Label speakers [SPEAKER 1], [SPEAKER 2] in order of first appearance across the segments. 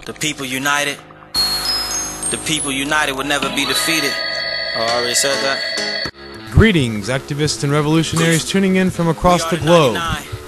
[SPEAKER 1] The people united. The people united will never be defeated. Oh, I already said that.
[SPEAKER 2] Greetings, activists and revolutionaries tuning in from across the globe.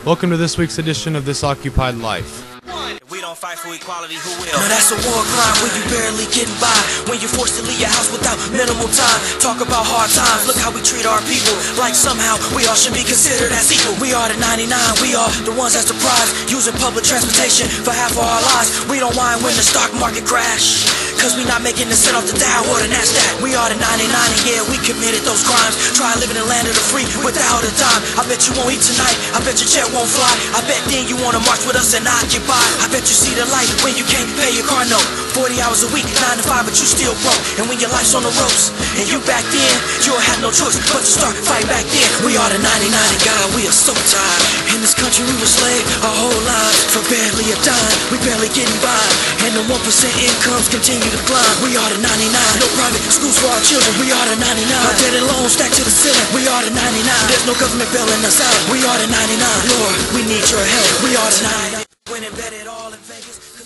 [SPEAKER 2] Welcome to this week's edition of This Occupied Life.
[SPEAKER 1] If we don't fight for equality, who will?
[SPEAKER 3] No, that's a war crime when you barely getting by, when you're forced to leave your house without minimal time. Talk about hard times, look how we treat our people, like somehow we all should be considered as equal. We are the 99, we are the ones that surprise, using public transportation for half of our lives. We don't mind when the stock market crash, cause we not making the cent off the Dow or the NASDAQ. We are the 99 and yeah, we committed those crimes. Try living in the land of the free without a dime. I bet you won't eat tonight, I bet your jet won't fly. I bet then you wanna march with us and occupy. I bet you see the light when you can't pay your car note. 40 hours a week, 9 to 5, but you still broke. And when your life's on the ropes, and you back then, you'll have no choice but to start fighting back then. We are the 99 and God, we are so tired. In this country we were slaves our whole lives for barely a dime. We barely getting by, and the 1% incomes continue to climb. We are the 99, no private schools for our children. We are the 99, our debt and loans stacked to the ceiling. We are the 99, there's no government bailing us out. We are the 99, Lord, we need your help. We are the 99.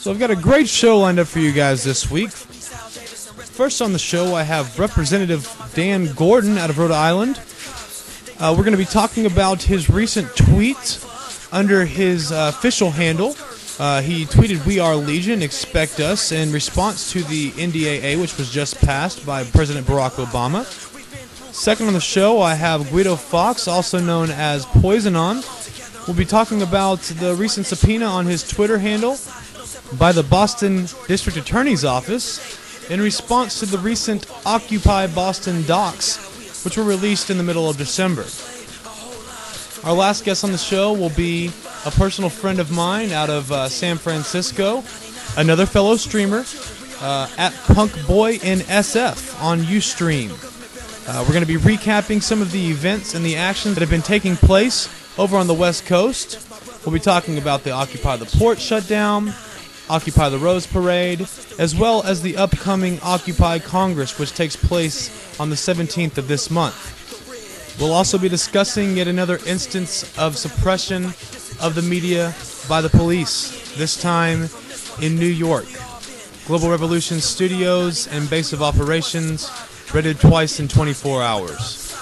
[SPEAKER 2] So I've got a great show lined up for you guys this week. First on the show I have Representative Dan Gordon out of Rhode Island. We're going to be talking about his recent tweet under his official handle. He tweeted, "We are Legion, expect us," in response to the NDAA, which was just passed by President Barack Obama. Second on the show I have Guido Fox, also known as Poisonon. We'll be talking about the recent subpoena on his Twitter handle by the Boston District Attorney's Office in response to the recent Occupy Boston docs, which were released in the middle of December. Our last guest on the show will be a personal friend of mine out of San Francisco, another fellow streamer at PunkBoyInSF on Ustream. We're going to be recapping some of the events and the actions that have been taking place over on the West Coast. We'll be talking about the Occupy the Port shutdown, Occupy the Rose Parade, as well as the upcoming Occupy Congress, which takes place on the 17th of this month. We'll also be discussing yet another instance of suppression of the media by the police, this time in New York. Global Revolution Studios and base of operations raided twice in 24 hours.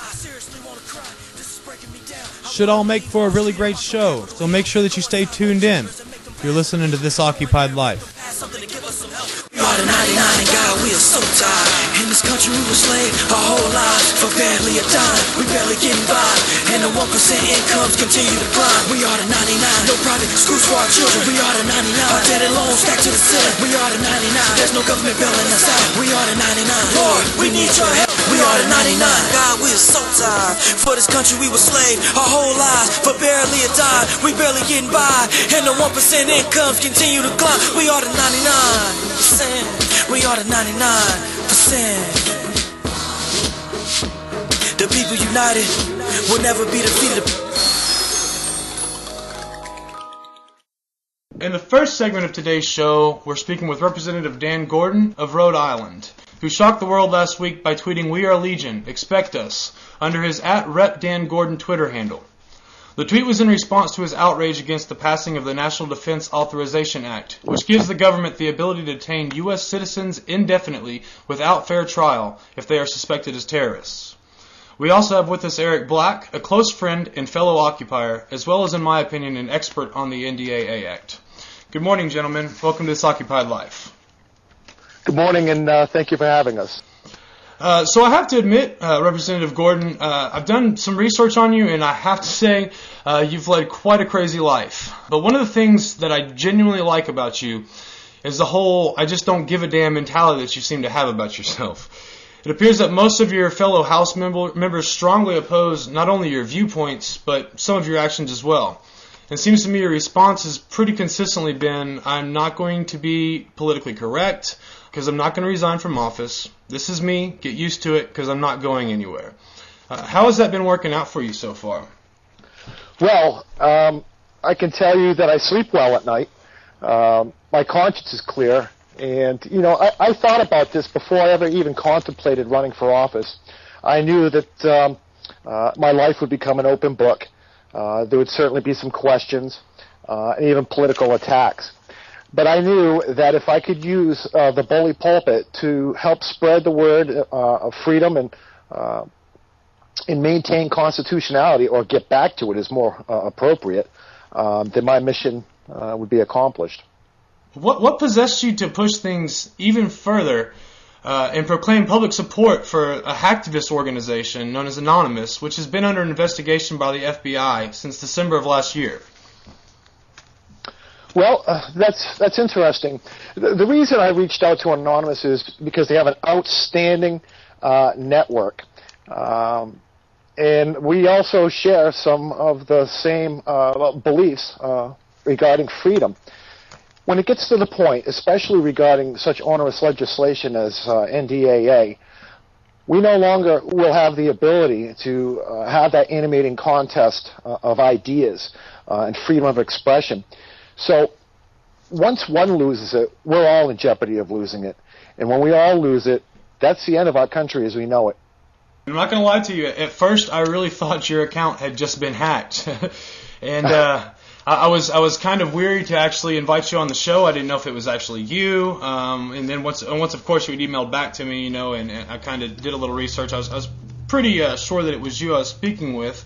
[SPEAKER 2] Should all make for a really great show, so make sure that you stay tuned in. You're listening to This Occupied Life.
[SPEAKER 3] We are the 99 and God, we are so tired. In this country we were slaves our whole lives for barely a dime. We barely getting by, and the 1% incomes continue to climb. We are the 99, no private schools for our children. We are the 99, our debt and loans stacked to the ceiling. We are the 99, there's no government bailing us out. We are the 99, Lord, we need your help. We are the 99, God, we are so tired. For this country we were slaves our whole lives for barely a dime. We barely getting by, and the 1% incomes continue to climb. We are the 99%. We are the 99%. The people united will never be defeated.
[SPEAKER 2] In the first segment of today's show, we're speaking with Representative Dan Gordon of Rhode Island, who shocked the world last week by tweeting, "We are Legion, expect us," under his @RepDanGordon Twitter handle. The tweet was in response to his outrage against the passing of the National Defense Authorization Act, which gives the government the ability to detain U.S. citizens indefinitely without fair trial if they are suspected as terrorists. We also have with us Eric Black, a close friend and fellow occupier, as well as, in my opinion, an expert on the NDAA Act. Good morning, gentlemen. Welcome to This Occupied Life.
[SPEAKER 4] Good morning, and thank you for having us.
[SPEAKER 2] So I have to admit, Representative Gordon, I've done some research on you, and I have to say you've led quite a crazy life. But one of the things that I genuinely like about you is the whole I just don't give a damn mentality that you seem to have about yourself. It appears that most of your fellow House members strongly oppose not only your viewpoints, but some of your actions as well. It seems to me your response has pretty consistently been, I'm not going to be politically correct, because I'm not going to resign from office. This is me. Get used to it, because I'm not going anywhere. How has that been working out for you so far?
[SPEAKER 4] Well, I can tell you that I sleep well at night. My conscience is clear. And, you know, I thought about this before I ever even contemplated running for office. I knew that my life would become an open book. There would certainly be some questions and even political attacks. But I knew that if I could use the bully pulpit to help spread the word of freedom and maintain constitutionality, or get back to it is more appropriate, then my mission would be accomplished.
[SPEAKER 2] What possessed you to push things even further and proclaim public support for a hacktivist organization known as Anonymous, which has been under investigation by the FBI since December of last year?
[SPEAKER 4] Well, that's interesting. The reason I reached out to Anonymous is because they have an outstanding network. And we also share some of the same beliefs regarding freedom. When it gets to the point, especially regarding such onerous legislation as NDAA, we no longer will have the ability to have that animating contest of ideas and freedom of expression. So once one loses it, we're all in jeopardy of losing it. And when we all lose it, that's the end of our country as we know it.
[SPEAKER 2] I'm not going to lie to you. At first, I really thought your account had just been hacked. And I was kind of weary to actually invite you on the show. I didn't know if it was actually you. And then once of course, you had emailed back to me, and I kind of did a little research. I was pretty sure that it was you I was speaking with.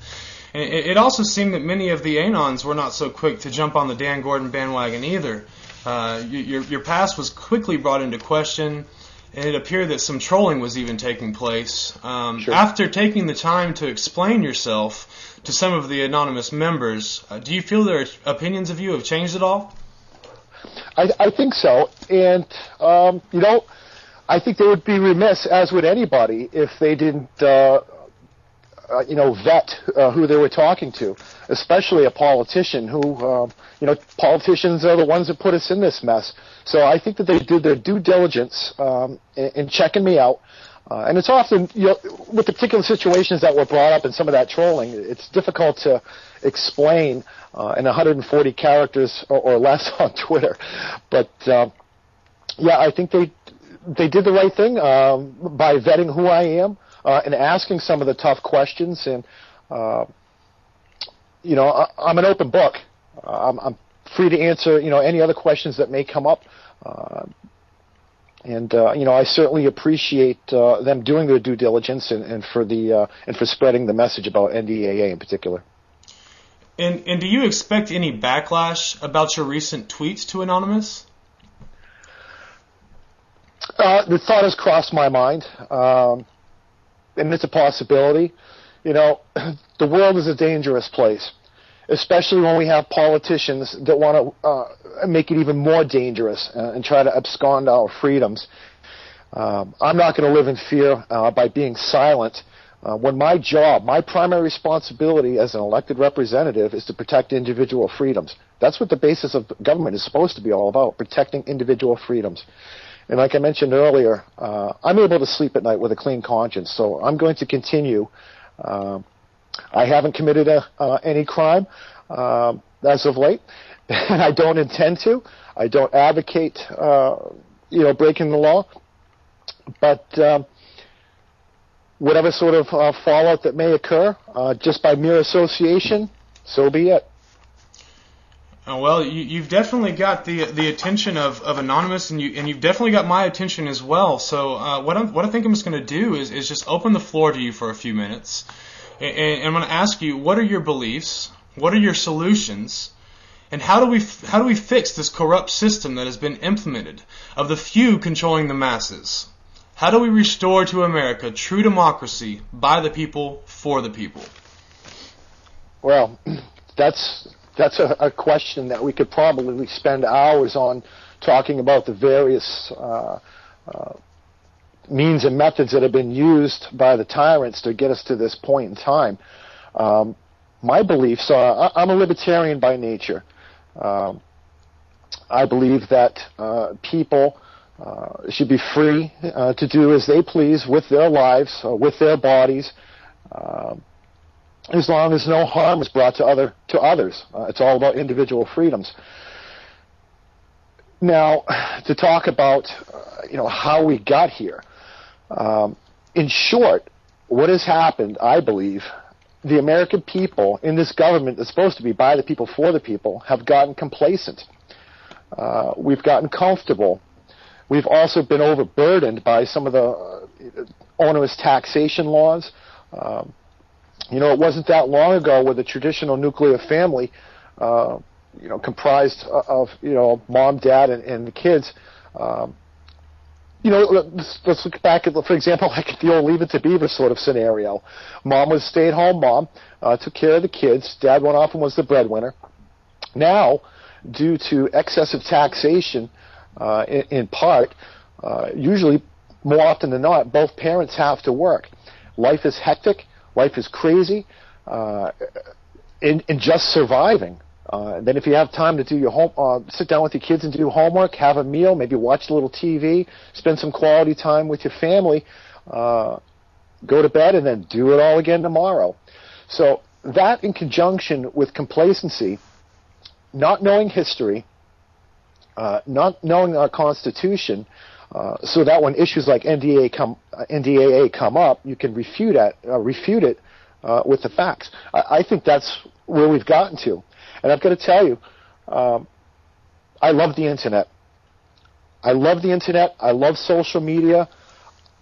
[SPEAKER 2] And it also seemed that many of the Anons were not so quick to jump on the Dan Gordon bandwagon either. Your past was quickly brought into question, and it appeared that some trolling was even taking place.
[SPEAKER 4] Sure.
[SPEAKER 2] After taking the time to explain yourself to some of the Anonymous members, do you feel their opinions of you have changed at all?
[SPEAKER 4] I think so. And, I think they would be remiss, as would anybody, if they didn't vet who they were talking to, especially a politician who, politicians are the ones that put us in this mess. So I think that they did their due diligence in checking me out. And it's often, with the particular situations that were brought up in some of that trolling, it's difficult to explain in 140 characters or less on Twitter. But, I think they did the right thing by vetting who I am. And asking some of the tough questions, and I'm an open book. I'm free to answer any other questions that may come up, and I certainly appreciate them doing their due diligence and for spreading the message about NDAA in particular.
[SPEAKER 2] And do you expect any backlash about your recent tweets to Anonymous?
[SPEAKER 4] The thought has crossed my mind. And it's a possibility. The world is a dangerous place, especially when we have politicians that want to make it even more dangerous and try to abscond our freedoms. I'm not going to live in fear by being silent when my job, my primary responsibility as an elected representative is to protect individual freedoms. That's what the basis of government is supposed to be all about, protecting individual freedoms. And like I mentioned earlier, I'm able to sleep at night with a clean conscience, so I'm going to continue. I haven't committed any crime as of late, and I don't intend to. I don't advocate, breaking the law. But whatever sort of fallout that may occur, just by mere association, so be it.
[SPEAKER 2] Well, you've definitely got the attention of Anonymous, and you've definitely got my attention as well. So what I think I'm just going to do is just open the floor to you for a few minutes, and I'm going to ask you, what are your beliefs, what are your solutions, and how do we fix this corrupt system that has been implemented of the few controlling the masses? How do we restore to America true democracy by the people for the people?
[SPEAKER 4] Well, that's a question that we could probably spend hours on, talking about the various means and methods that have been used by the tyrants to get us to this point in time. My beliefs are, I'm a libertarian by nature. I believe that people should be free to do as they please with their lives, with their bodies, as long as no harm is brought to others. It's all about individual freedoms. Now, to talk about how we got here, in short, what has happened, I believe, the American people in this government that's supposed to be by the people for the people have gotten complacent. We've gotten comfortable. We've also been overburdened by some of the onerous taxation laws. It wasn't that long ago where the traditional nuclear family, comprised of, mom, dad, and the kids, let's look back at, for example, like the old Leave It to Beaver sort of scenario. Mom was a stay-at-home mom, took care of the kids. Dad went off and was the breadwinner. Now, due to excessive taxation, in part, usually more often than not, both parents have to work. Life is hectic. Life is crazy. In just surviving. Then if you have time to do your sit down with your kids and do homework, have a meal, maybe watch a little TV, spend some quality time with your family, go to bed, and then do it all again tomorrow. So that, in conjunction with complacency, not knowing history, not knowing our Constitution, so that when issues like NDAA come up, you can refute it with the facts. I think that's where we've gotten to. And I've got to tell you, I love the Internet. I love the Internet. I love social media.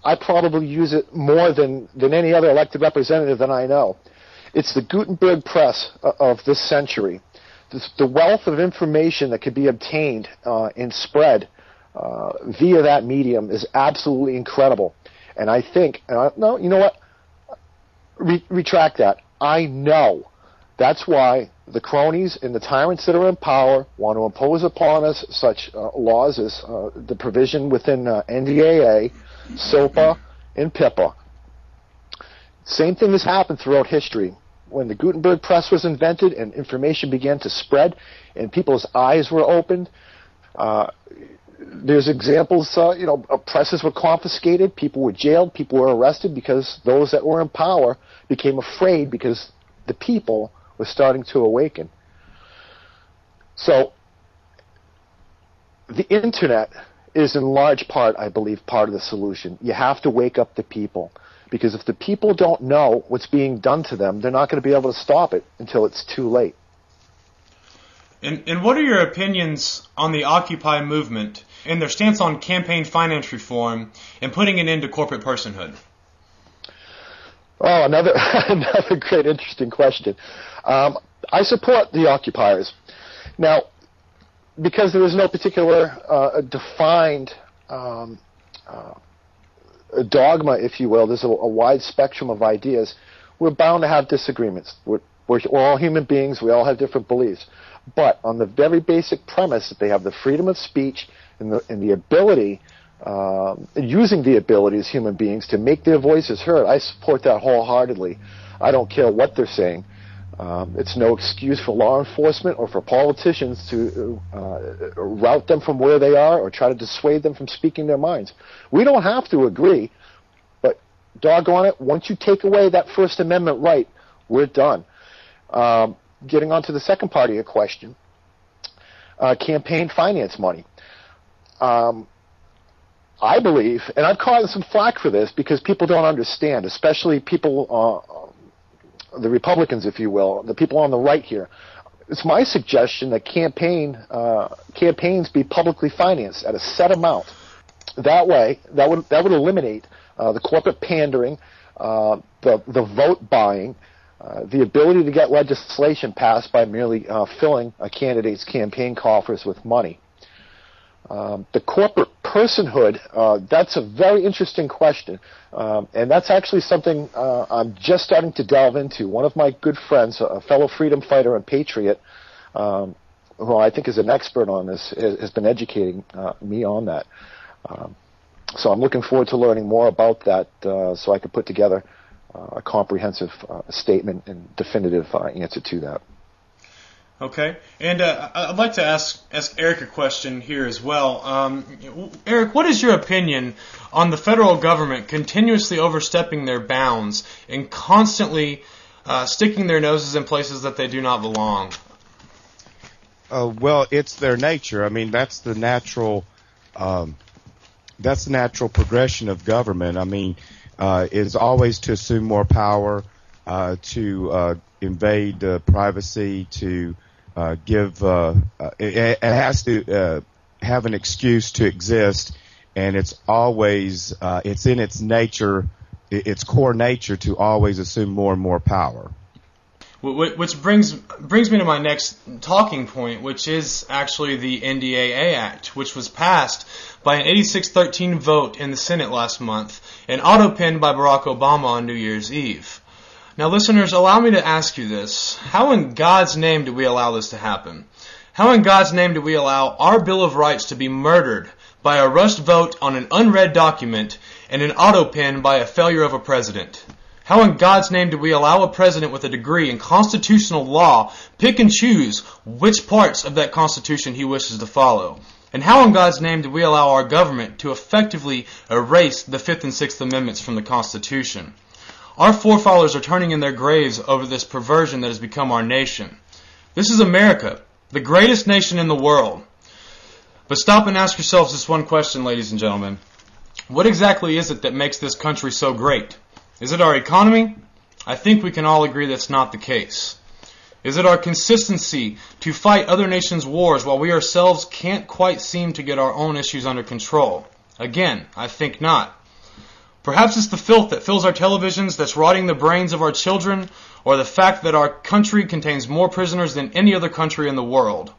[SPEAKER 4] I probably use it more than any other elected representative that I know. It's the Gutenberg press of this century. The wealth of information that can be obtained and spread via that medium is absolutely incredible. And I think, no, you know what? Retract that. I know. That's why the cronies and the tyrants that are in power want to impose upon us such laws as the provision within NDAA, SOPA, and PIPA. Same thing has happened throughout history. When the Gutenberg press was invented and information began to spread and people's eyes were opened, there's examples, presses were confiscated, people were jailed, people were arrested because those that were in power became afraid because the people were starting to awaken. So the Internet is in large part, I believe, part of the solution. You have to wake up the people, because if the people don't know what's being done to them, they're not going to be able to stop it until it's too late.
[SPEAKER 2] And what are your opinions on the Occupy movement and their stance on campaign finance reform and putting an end to corporate personhood?
[SPEAKER 4] Oh, another great, interesting question. I support the occupiers. Now, because there is no particular defined dogma, if you will, there's a wide spectrum of ideas, we're bound to have disagreements. We're all human beings. We all have different beliefs. But on the very basic premise that they have the freedom of speech and the ability, using the ability as human beings to make their voices heard, I support that wholeheartedly. I don't care what they're saying. It's no excuse for law enforcement or for politicians to route them from where they are or try to dissuade them from speaking their minds. We don't have to agree, but doggone it, once you take away that First Amendment right, we're done. Getting on to the second part of your question, campaign finance money. I believe, and I've caught some flack for this because people don't understand, especially people, the Republicans, if you will, the people on the right here. It's my suggestion that campaigns be publicly financed at a set amount. That way, that would eliminate the corporate pandering, the vote buying, the ability to get legislation passed by merely filling a candidate's campaign coffers with money. The corporate personhood, that's a very interesting question, and that's actually something I'm just starting to delve into. One of my good friends, a fellow freedom fighter and patriot, who I think is an expert on this, has been educating me on that. So I'm looking forward to learning more about that so I can put together a comprehensive statement and definitive answer to that.
[SPEAKER 2] Okay, and I'd like to ask Eric a question here as well. Eric, what is your opinion on the federal government continuously overstepping their bounds and constantly sticking their noses in places that they do not belong?
[SPEAKER 5] Well, it's their nature. I mean, that's the natural progression of government. I mean, is always to assume more power, to invade privacy, to it has to have an excuse to exist, and it's always it's in its nature, its core nature, to always assume more and more power.
[SPEAKER 6] Which brings me to my next talking point, which is actually the NDAA Act, which was passed by an 86-13 vote in the Senate last month and auto-penned by Barack Obama on New Year's Eve. Now, listeners, allow me to ask you this. How in God's name do we allow this to happen? How in God's name do we allow our Bill of Rights to be murdered by a rushed vote on an unread document and an auto-pen by a failure of a president? How in God's name do we allow a president with a degree in constitutional law pick and choose which parts of that Constitution he wishes to follow? And how in God's name do we allow our government to effectively erase the Fifth and Sixth Amendments from the Constitution? Our forefathers are turning in their graves over this perversion that has become our nation. This is America, the greatest nation in the world. But stop and ask yourselves this one question, ladies and gentlemen. What exactly is it that makes this country so great? Is it our economy? I think we can all agree that's not the case. Is it our consistency to fight other nations' wars while we ourselves can't quite seem to get our own issues under control? Again, I think not. Perhaps it's the filth that fills our televisions that's rotting the brains of our children, or the fact that our country contains more prisoners than any other country in the world.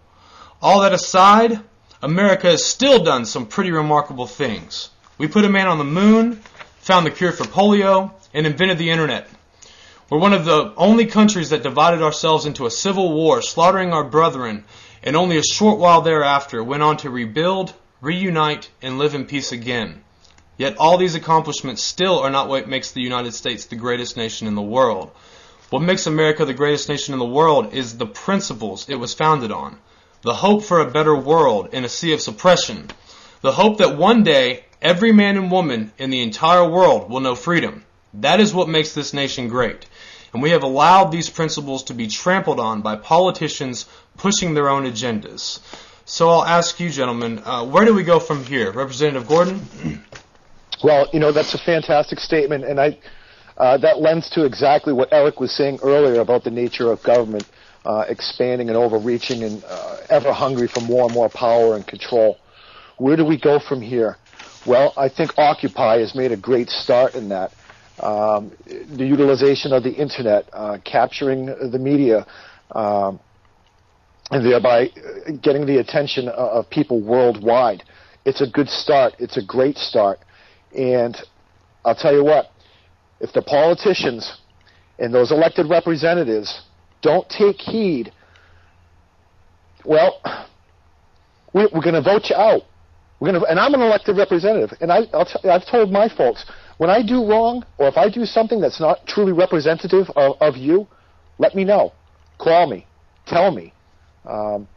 [SPEAKER 6] All that aside, America has still done some pretty remarkable things. We put a man on the moon, found the cure for polio, and invented the internet. We're one of the only countries that divided ourselves into a civil war, slaughtering our brethren, and only a short while thereafter went on to rebuild, reunite, and live in peace again. Yet all these accomplishments still are not what makes the United States the greatest nation in the world. What makes America the greatest nation in the world is the principles it was founded on. The hope for a better world in a sea of suppression. The hope that one day every man and woman in the entire world will know freedom. That is what makes this nation great. And we have allowed these principles to be trampled on by politicians pushing their own agendas. So I'll ask you, gentlemen, where do we go from here? Representative Gordon?
[SPEAKER 4] Well, that's a fantastic statement, and that lends to exactly what Eric was saying earlier about the nature of government expanding and overreaching and ever hungry for more and more power and control. Where do we go from here? Well, I think Occupy has made a great start in that. The utilization of the internet, capturing the media, and thereby getting the attention of people worldwide. It's a good start. It's a great start. And I'll tell you what, if the politicians and those elected representatives don't take heed, well, we're going to vote you out. And I'm an elected representative, and I've told my folks, when I do wrong, or if I do something that's not truly representative of you, let me know. Call me. Tell me. And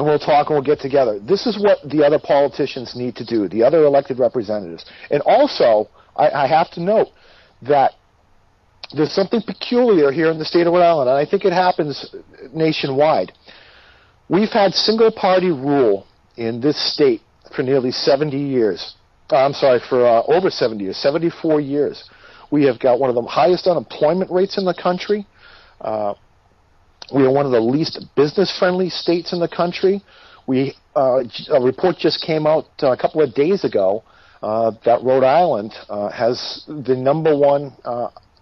[SPEAKER 4] we'll talk and we'll get together. This is what the other politicians need to do, the other elected representatives. And also, I have to note that there's something peculiar here in the state of Rhode Island, and I think it happens nationwide. We've had single-party rule in this state for nearly 70 years. For over 70 years, 74 years. We have got one of the highest unemployment rates in the country. We are one of the least business-friendly states in the country. A report just came out a couple of days ago that Rhode Island has the number one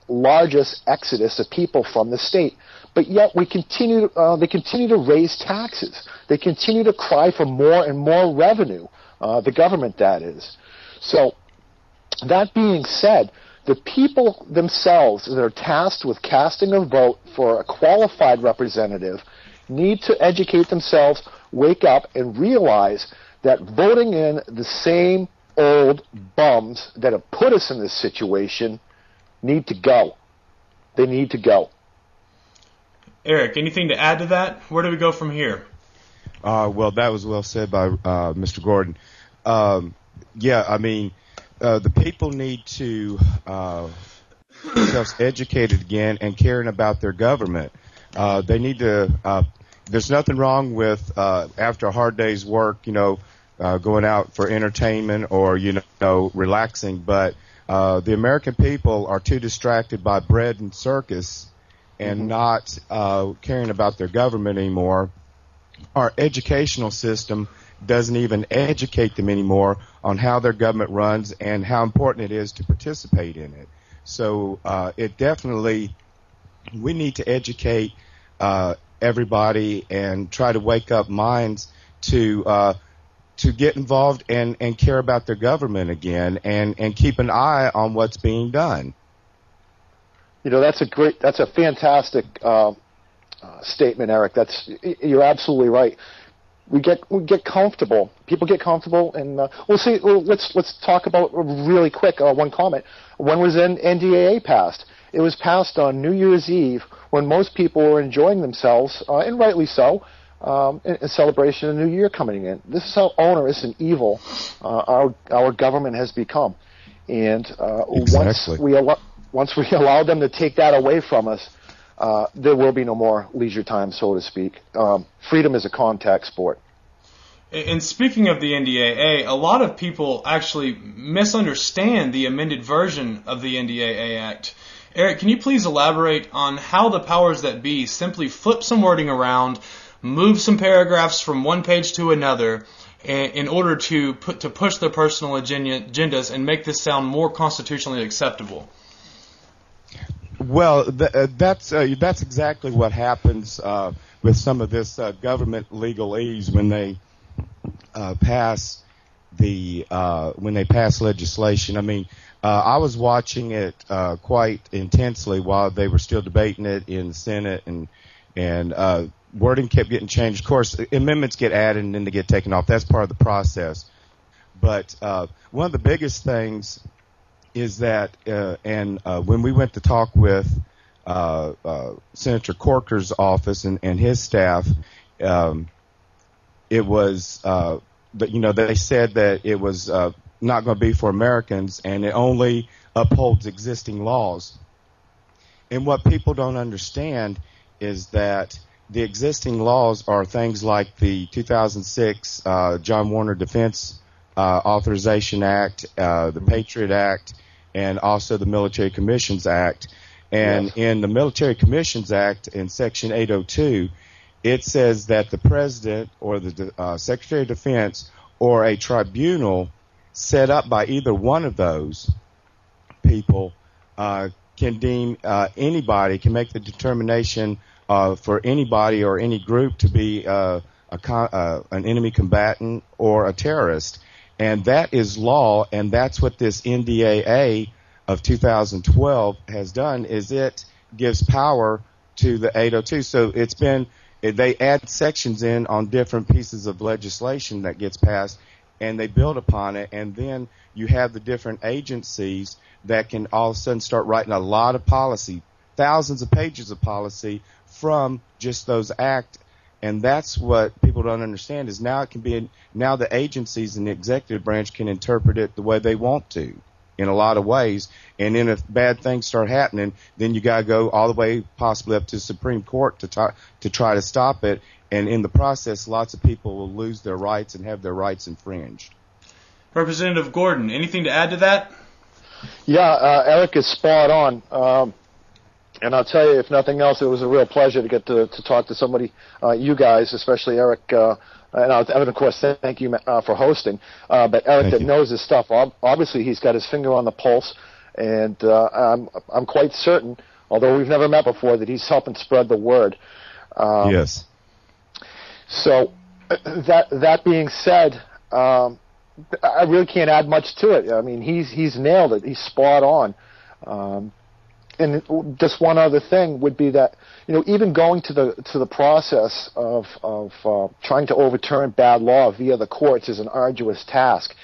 [SPEAKER 4] largest exodus of people from the state. But yet they continue to raise taxes. They continue to cry for more and more revenue, the government that is. So, that being said, the people themselves that are tasked with casting a vote for a qualified representative need to educate themselves, wake up, and realize that voting in the same old bums that have put us in this situation need to go. They need to go.
[SPEAKER 6] Eric, anything to add to that? Where do we go from here?
[SPEAKER 5] Well, that was well said by Mr. Gordon. The people need to get themselves educated again and caring about their government. They need to. There's nothing wrong with after a hard day's work, going out for entertainment or relaxing. But the American people are too distracted by bread and circus and not caring about their government anymore, our educational system doesn't even educate them anymore on how their government runs and how important it is to participate in it. So it definitely, we need to educate everybody and try to wake up minds to get involved and care about their government again and keep an eye on what's being done.
[SPEAKER 4] You know, that's a fantastic statement, Eric. You're absolutely right. We get comfortable. People get comfortable, and let's talk about really quick one comment. When was NDAA passed? It was passed on New Year's Eve when most people were enjoying themselves, and rightly so, in celebration of the New Year coming in. This is how onerous and evil our government has become, and
[SPEAKER 5] exactly.
[SPEAKER 4] Once we allow them to take that away from us, there will be no more leisure time, so to speak. Freedom is a contact sport.
[SPEAKER 6] And speaking of the NDAA, a lot of people actually misunderstand the amended version of the NDAA Act. Eric, can you please elaborate on how the powers that be simply flip some wording around, move some paragraphs from one page to another, in order to push their personal agendas and make this sound more constitutionally acceptable?
[SPEAKER 5] Well, that's exactly what happens with some of this government legalese when they pass legislation. I mean, I was watching it quite intensely while they were still debating it in the Senate, and wording kept getting changed. Of course, amendments get added and then they get taken off. That's part of the process. But one of the biggest things is that, when we went to talk with Senator Corker's office and his staff, it was they said that it was not going to be for Americans, and it only upholds existing laws. And what people don't understand is that the existing laws are things like the 2006 John Warner Defense Authorization Act, the Patriot Act, and also the Military Commissions Act. And yes, in the Military Commissions Act, in Section 802, it says that the President or the Secretary of Defense or a tribunal set up by either one of those people can deem anybody, can make the determination for anybody or any group to be an enemy combatant or a terrorist. And that is law, and that's what this NDAA of 2012 has done, is it gives power to the 802. So they add sections in on different pieces of legislation that gets passed, and they build upon it, and then you have the different agencies that can all of a sudden start writing a lot of policy, thousands of pages of policy from just those acts. And that's what people don't understand, is now now the agencies in the executive branch can interpret it the way they want to in a lot of ways. And then if bad things start happening, then you got to go all the way possibly up to the Supreme Court to try to stop it. And in the process, lots of people will lose their rights and have their rights infringed.
[SPEAKER 6] Representative Gordon, anything to add to that?
[SPEAKER 4] Yeah, Eric is spot on. And I'll tell you, if nothing else, it was a real pleasure to get to talk to somebody, you guys, especially Eric, and of course, thank you for hosting. But Eric that knows his stuff, obviously he's got his finger on the pulse, and I'm quite certain, although we've never met before, that he's helping spread the word.
[SPEAKER 5] Yes.
[SPEAKER 4] So that being said, I really can't add much to it. I mean, he's nailed it. He's spot on. And just one other thing would be that, even going to the process of trying to overturn bad law via the courts is an arduous task.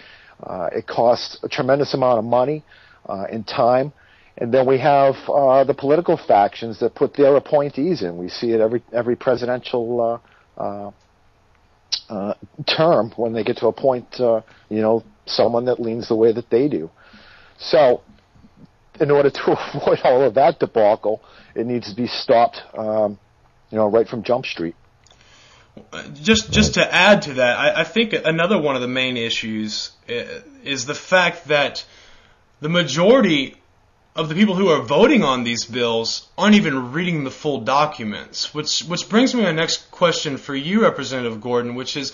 [SPEAKER 4] It costs a tremendous amount of money and time. And then we have the political factions that put their appointees in. We see it every presidential term when they get to appoint someone that leans the way that they do. So, in order to avoid all of that debacle, it needs to be stopped, right from Jump Street.
[SPEAKER 6] Just to add to that, I think another one of the main issues is the fact that the majority of the people who are voting on these bills aren't even reading the full documents, which brings me to my next question for you, Representative Gordon, which is,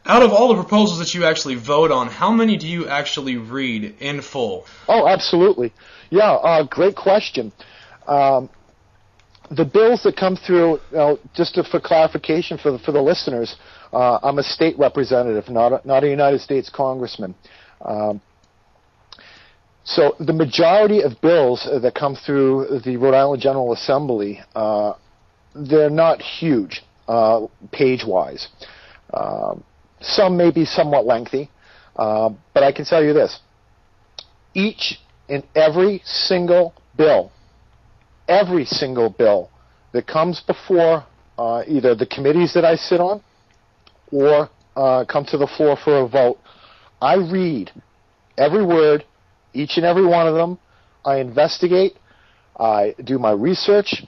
[SPEAKER 6] out of all the proposals that you actually vote on, how many do you actually read in full?
[SPEAKER 4] Oh, absolutely. Yeah, great question. The bills that come through, for clarification for the listeners, I'm a state representative, not a United States congressman. So the majority of bills that come through the Rhode Island General Assembly, they're not huge page-wise. Some may be somewhat lengthy, but I can tell you this. Each and every single bill that comes before either the committees that I sit on or come to the floor for a vote, I read every word, each and every one of them. I investigate. I do my research.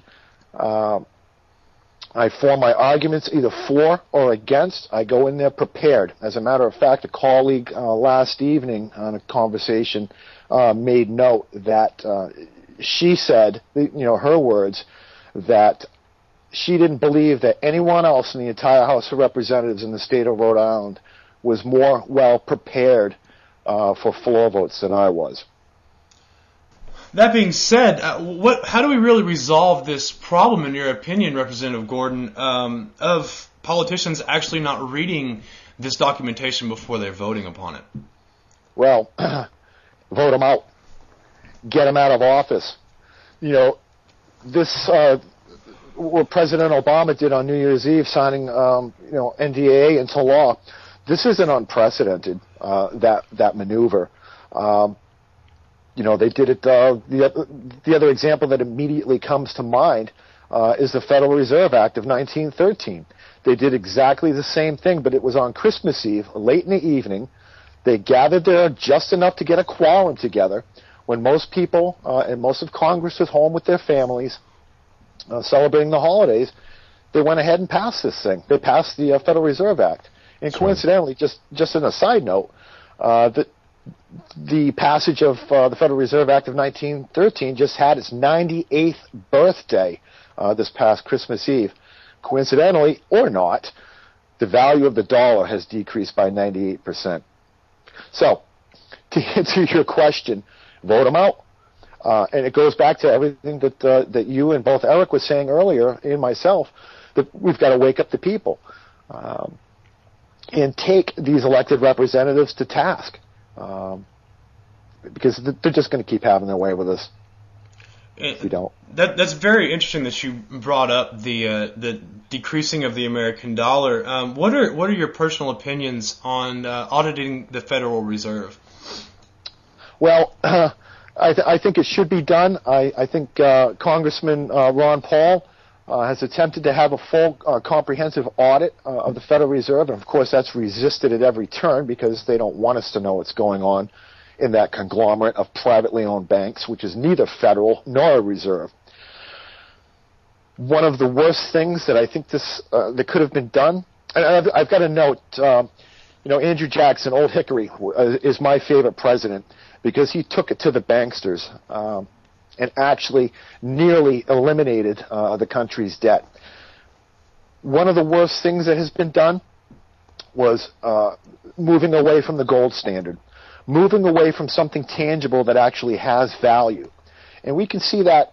[SPEAKER 4] I form my arguments either for or against. I go in there prepared. As a matter of fact, a colleague last evening on a conversation made note that she said, her words, that she didn't believe that anyone else in the entire House of Representatives in the state of Rhode Island was more well prepared for floor votes than I was.
[SPEAKER 6] That being said, how do we really resolve this problem, in your opinion, Representative Gordon, of politicians actually not reading this documentation before they're voting upon it?
[SPEAKER 4] Well, vote them out. Get them out of office. This what President Obama did on New Year's Eve, signing NDAA into law. This isn't unprecedented. That maneuver. They did it. The other example that immediately comes to mind is the Federal Reserve Act of 1913. They did exactly the same thing, but it was on Christmas Eve, late in the evening. They gathered there just enough to get a quorum together. When most people and most of Congress was home with their families celebrating the holidays, they went ahead and passed this thing. They passed the Federal Reserve Act. And coincidentally, just in a side note, the passage of the Federal Reserve Act of 1913 just had its 98th birthday this past Christmas Eve. Coincidentally or not, the value of the dollar has decreased by 98%. So, to answer your question, vote them out. And it goes back to everything that you and both Eric was saying earlier, and myself, that we've got to wake up the people and take these elected representatives to task, because they're just going to keep having their way with us if we don't.
[SPEAKER 6] That's very interesting that you brought up the decreasing of the American dollar. What are your personal opinions on auditing the Federal Reserve?
[SPEAKER 4] Well, I think it should be done. I think Congressman Ron Paul has attempted to have a full comprehensive audit of the Federal Reserve, and of course that's resisted at every turn because they don't want us to know what's going on in that conglomerate of privately owned banks, which is neither federal nor a reserve. One of the worst things that I think that could have been done, and I've got a note, Andrew Jackson, Old Hickory, is my favorite president because he took it to the banksters and actually nearly eliminated the country's debt. One of the worst things that has been done was moving away from the gold standard, moving away from something tangible that actually has value. And we can see that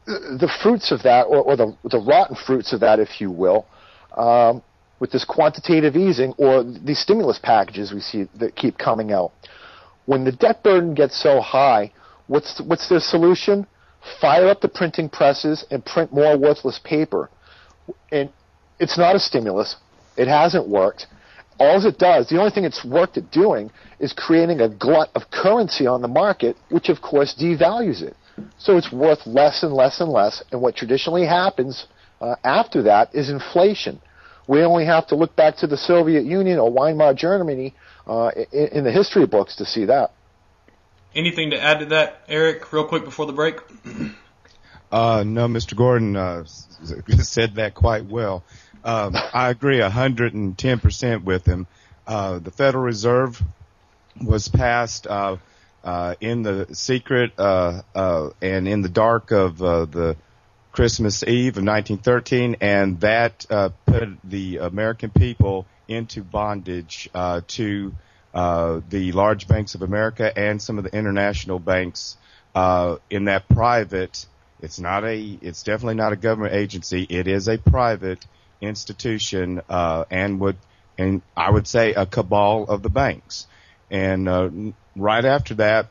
[SPEAKER 4] the fruits of that, or the rotten fruits of that, if you will, with this quantitative easing or these stimulus packages we see that keep coming out. When the debt burden gets so high, what's their solution? Fire up the printing presses and print more worthless paper. And it's not a stimulus. It hasn't worked. All it does, the only thing it's worked at doing is creating a glut of currency on the market, which of course devalues it. So it's worth less and less and less, and what traditionally happens after that is inflation. We only have to look back to the Soviet Union or Weimar Germany in the history books to see that.
[SPEAKER 6] Anything to add to that, Eric, real quick before the break?
[SPEAKER 5] No, Mr. Gordon said that quite well. I agree 110% with him. The Federal Reserve was passed in the secret and in the dark of the Christmas Eve of 1913, and that put the American people into bondage to the large banks of America and some of the international banks in that private. It's definitely not a government agency. It is a private institution, and I would say a cabal of the banks. And right after that,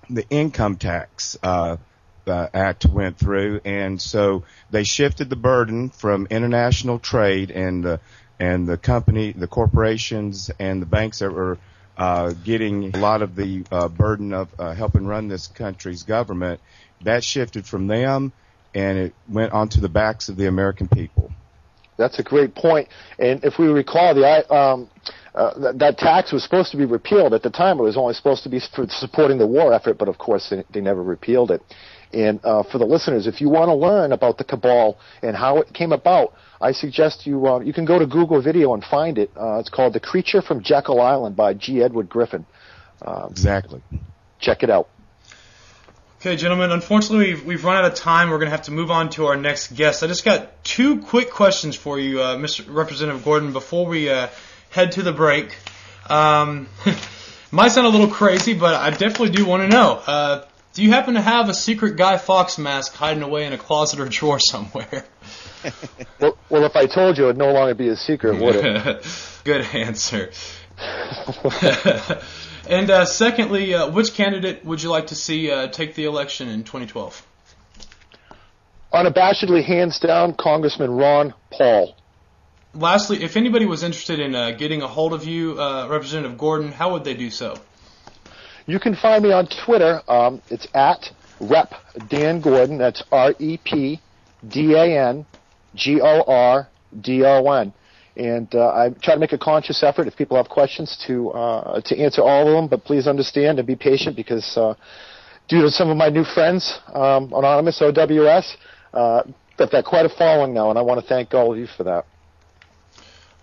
[SPEAKER 5] the income tax act went through, and so they shifted the burden from international trade and the corporations and the banks that were getting a lot of the burden of helping run this country's government. That shifted from them, and it went onto the backs of the American people.
[SPEAKER 4] That's a great point. And if we recall, that tax was supposed to be repealed. At the time, it was only supposed to be for supporting the war effort, but of course they never repealed it. And for the listeners, if you want to learn about the cabal and how it came about, I suggest you can go to Google Video and find it. It's called The Creature from Jekyll Island by G. Edward Griffin.
[SPEAKER 5] Exactly.
[SPEAKER 4] Check it out.
[SPEAKER 6] Okay, gentlemen, unfortunately, we've run out of time. We're going to have to move on to our next guest. I just got two quick questions for you, Mr. Representative Gordon, before we head to the break. Might sound a little crazy, but I definitely do want to know. Do you happen to have a secret Guy Fawkes mask hiding away in a closet or drawer somewhere?
[SPEAKER 4] Well, if I told you, it would no longer be a secret, would it?
[SPEAKER 6] Good answer. And secondly, which candidate would you like to see take the election in 2012?
[SPEAKER 4] Unabashedly, hands down, Congressman Ron Paul.
[SPEAKER 6] Lastly, if anybody was interested in getting a hold of you, Representative Gordon, how would they do so?
[SPEAKER 4] You can find me on Twitter. It's at Rep Dan Gordon. That's REPDANGORDON. And I try to make a conscious effort, if people have questions, to answer all of them. But please understand and be patient, because due to some of my new friends, Anonymous, OWS, they've got quite a following now, and I want to thank all of you for that.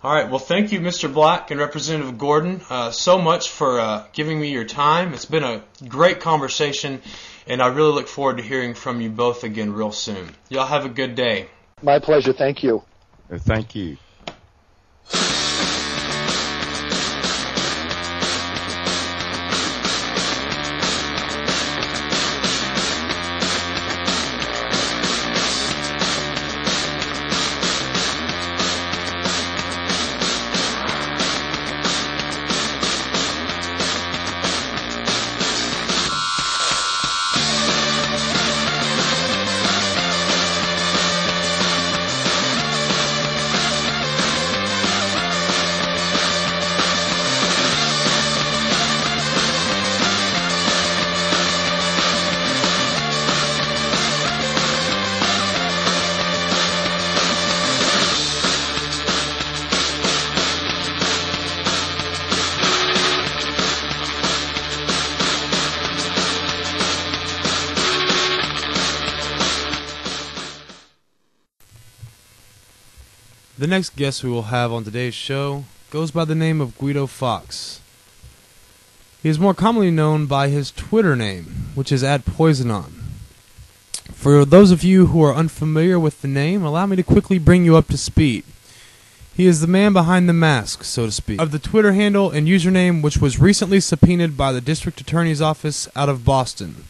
[SPEAKER 6] All right. Well, thank you, Mr. Black and Representative Gordon, so much for giving me your time. It's been a great conversation, and I really look forward to hearing from you both again real soon. Y'all have a good day.
[SPEAKER 4] My pleasure. Thank you.
[SPEAKER 5] Thank you.
[SPEAKER 2] The next guest we will have on today's show goes by the name of Guido Fawkes. He is more commonly known by his Twitter name, which is @Poisonon. For those of you who are unfamiliar with the name, allow me to quickly bring you up to speed. He is the man behind the mask, so to speak, of the Twitter handle and username which was recently subpoenaed by the District Attorney's Office out of Boston.